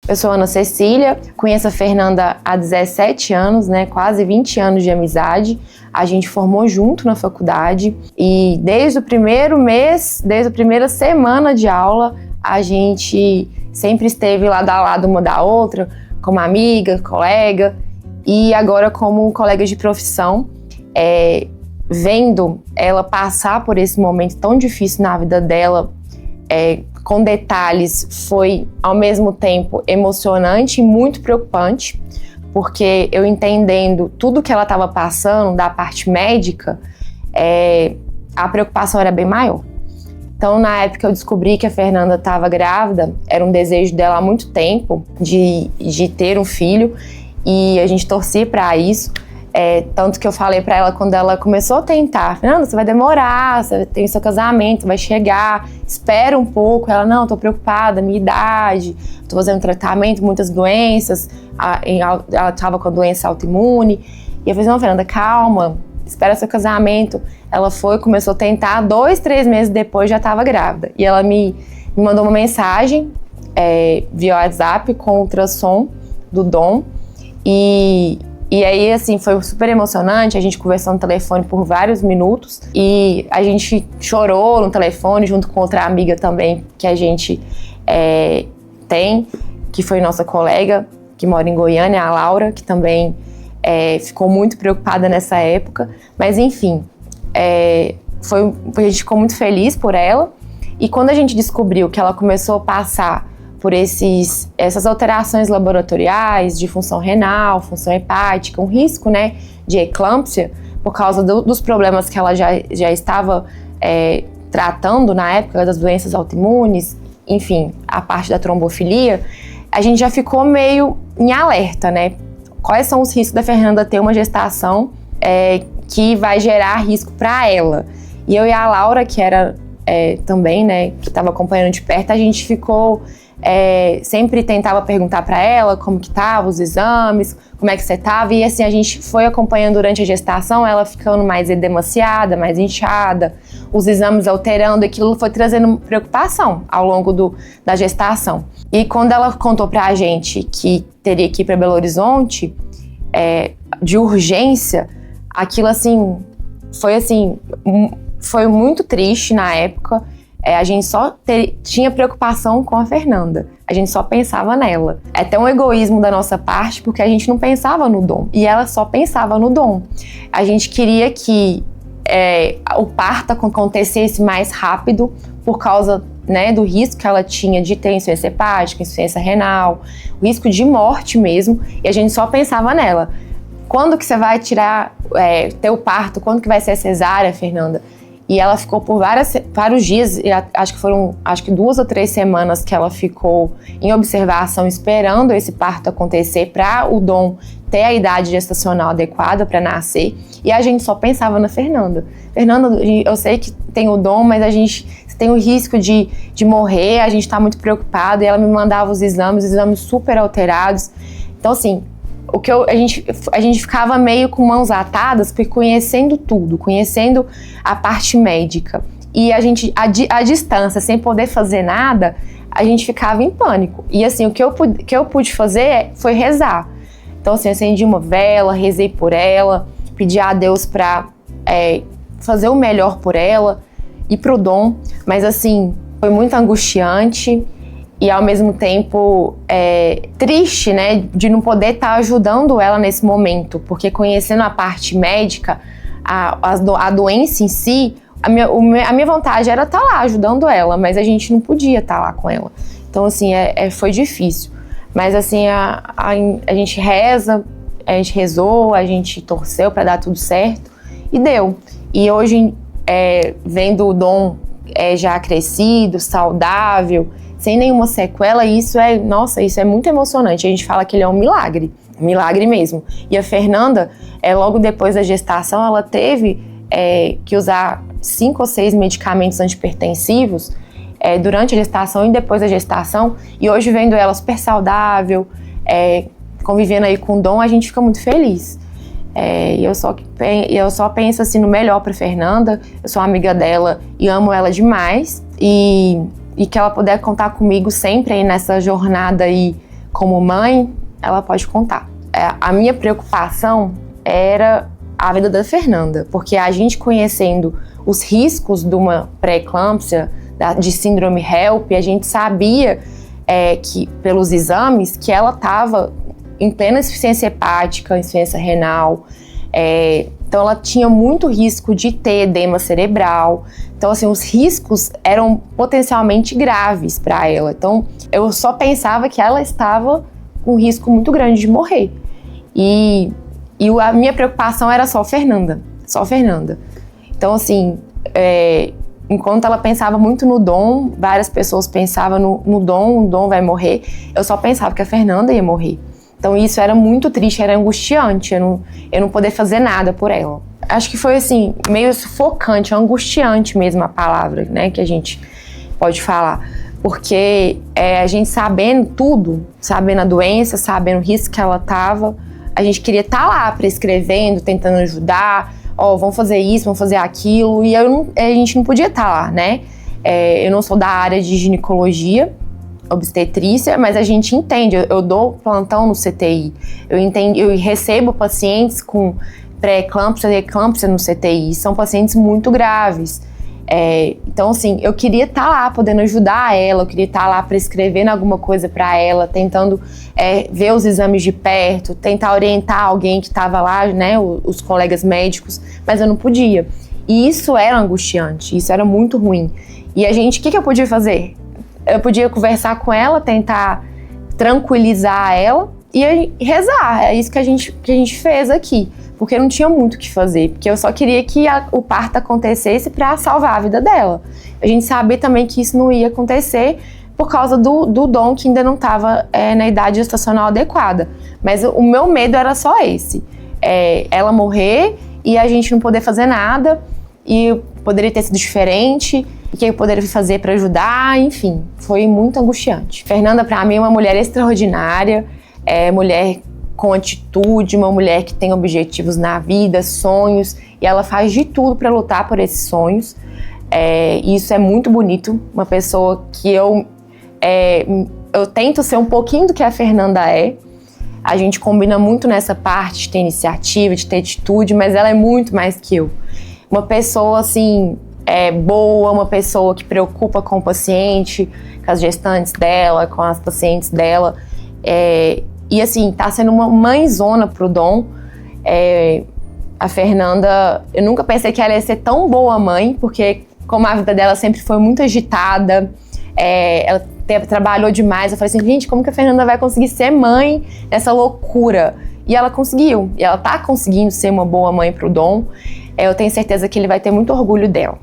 Eu sou Ana Cecília, conheço a Fernanda há 17 anos, né, quase 20 anos de amizade. A gente formou junto na faculdade e desde o primeiro mês, desde a primeira semana de aula, a gente sempre esteve lado a lado uma da outra, como amiga, colega e agora como colega de profissão. Vendo ela passar por esse momento tão difícil na vida dela, com detalhes, foi ao mesmo tempo emocionante e muito preocupante, porque eu entendendo tudo que ela estava passando da parte médica, a preocupação era bem maior. Então, na época eu descobri que a Fernanda estava grávida, era um desejo dela há muito tempo de ter um filho e a gente torcia para isso. Tanto que eu falei pra ela quando ela começou a tentar, Fernanda, você vai demorar, você tem seu casamento, vai chegar, espera um pouco. Ela, não, tô preocupada, minha idade, tô fazendo tratamento, muitas doenças, ela tava com a doença autoimune. E eu falei, não, Fernanda, calma, espera seu casamento. Ela foi, começou a tentar, 2, 3 meses depois já tava grávida. E ela me mandou uma mensagem via WhatsApp com o ultrassom do Dom. E aí, assim, foi super emocionante, a gente conversou no telefone por vários minutos e a gente chorou no telefone junto com outra amiga também que a gente tem, que foi nossa colega, que mora em Goiânia, a Laura, que também ficou muito preocupada nessa época. Mas, enfim, a gente ficou muito feliz por ela e quando a gente descobriu que ela começou a passar por essas alterações laboratoriais de função renal, função hepática, um risco, né, de eclâmpsia, por causa dos problemas que ela já estava tratando na época das doenças autoimunes, enfim, a parte da trombofilia, a gente já ficou meio em alerta, né? Quais são os riscos da Fernanda ter uma gestação que vai gerar risco para ela? E eu e a Laura, que era também, né, que estava acompanhando de perto, a gente ficou... sempre tentava perguntar para ela como que tava os exames, como é que você tava, e assim a gente foi acompanhando durante a gestação, ela ficando mais edemaciada, mais inchada, os exames alterando, aquilo foi trazendo preocupação ao longo da gestação. E quando ela contou pra gente que teria que ir para Belo Horizonte, de urgência, aquilo assim, foi muito triste na época. A gente só tinha preocupação com a Fernanda, a gente só pensava nela. É até um egoísmo da nossa parte, porque a gente não pensava no Dom, e ela só pensava no Dom. A gente queria que o parto acontecesse mais rápido, por causa, né, do risco que ela tinha de ter insuficiência hepática, insuficiência renal, o risco de morte mesmo, e a gente só pensava nela. Quando que você vai ter o parto? Quando que vai ser a cesárea, Fernanda? E ela ficou por vários dias, acho que 2 ou 3 semanas que ela ficou em observação, esperando esse parto acontecer para o Dom ter a idade gestacional adequada para nascer. E a gente só pensava na Fernanda. Fernanda, eu sei que tem o Dom, mas a gente tem o risco de morrer, a gente está muito preocupado. E ela me mandava os exames super alterados. Então, assim, a gente ficava meio com mãos atadas, porque conhecendo tudo, conhecendo a parte médica e a gente, à distância, sem poder fazer nada, a gente ficava em pânico. E assim, o que eu pude fazer foi rezar. Então assim, acendi uma vela, rezei por ela, pedi a Deus para fazer o melhor por ela e pro Dom, mas assim, foi muito angustiante. E ao mesmo tempo triste, né, de não poder estar ajudando ela nesse momento, porque conhecendo a parte médica, a doença em si, a minha vontade era estar lá ajudando ela, mas a gente não podia estar lá com ela. Então assim, foi difícil. Mas assim, a gente reza, a gente rezou, a gente torceu para dar tudo certo e deu. E hoje, vendo o Dom já crescido, saudável, sem nenhuma sequela, isso é muito emocionante. A gente fala que ele é um milagre mesmo. E a Fernanda, logo depois da gestação, ela teve que usar 5 ou 6 medicamentos antipertensivos durante a gestação e depois da gestação. E hoje, vendo ela super saudável, convivendo aí com o Dom, a gente fica muito feliz. E eu só penso assim no melhor para Fernanda. Eu sou amiga dela e amo ela demais. E que ela puder contar comigo sempre aí nessa jornada aí como mãe, ela pode contar. A minha preocupação era a vida da Fernanda, porque a gente conhecendo os riscos de uma pré-eclâmpsia, de síndrome HELP, a gente sabia que, pelos exames, que ela estava em plena insuficiência hepática, insuficiência renal, então ela tinha muito risco de ter edema cerebral. Então, assim, os riscos eram potencialmente graves para ela. Então, eu só pensava que ela estava com um risco muito grande de morrer. E a minha preocupação era só Fernanda. Então, assim, enquanto ela pensava muito no Dom, várias pessoas pensavam no Dom, o Dom vai morrer. Eu só pensava que a Fernanda ia morrer. Então isso era muito triste, era angustiante, eu não poder fazer nada por ela. Acho que foi assim, meio sufocante, angustiante mesmo a palavra, né, que a gente pode falar. Porque a gente sabendo tudo, sabendo a doença, sabendo o risco que ela tava, a gente queria estar lá prescrevendo, tentando ajudar, vamos fazer isso, vamos fazer aquilo, e a gente não podia estar lá, né? Eu não sou da área de ginecologia, obstetrícia, mas a gente entende, eu dou plantão no CTI, eu recebo pacientes com pré-eclâmpsia e eclâmpsia no CTI, são pacientes muito graves. Então, assim, eu queria estar lá podendo ajudar ela, eu queria estar lá prescrevendo alguma coisa para ela, tentando ver os exames de perto, tentar orientar alguém que estava lá, né, os colegas médicos, mas eu não podia. E isso era angustiante, isso era muito ruim. E a gente, o que eu podia fazer? Eu podia conversar com ela, tentar tranquilizar ela e rezar. É isso que a gente fez aqui, porque não tinha muito o que fazer, porque eu só queria que o parto acontecesse para salvar a vida dela. A gente sabia também que isso não ia acontecer por causa do Dom, que ainda não estava na idade gestacional adequada. Mas o meu medo era só esse, ela morrer e a gente não poder fazer nada, e poderia ter sido diferente, o que eu poderia fazer para ajudar, enfim, foi muito angustiante. Fernanda, para mim, é uma mulher extraordinária, mulher com atitude, uma mulher que tem objetivos na vida, sonhos, e ela faz de tudo para lutar por esses sonhos. E isso é muito bonito, uma pessoa que eu tento ser um pouquinho do que a Fernanda é. A gente combina muito nessa parte de ter iniciativa, de ter atitude, mas ela é muito mais que eu. Uma pessoa, assim, boa, uma pessoa que preocupa com o paciente, com as gestantes dela, com as pacientes dela. E, assim, tá sendo uma mãezona pro Dom. A Fernanda, eu nunca pensei que ela ia ser tão boa mãe, porque como a vida dela sempre foi muito agitada, ela trabalhou demais. Eu falei assim, gente, como que a Fernanda vai conseguir ser mãe nessa loucura? E ela conseguiu, e ela tá conseguindo ser uma boa mãe pro Dom. Eu tenho certeza que ele vai ter muito orgulho dela.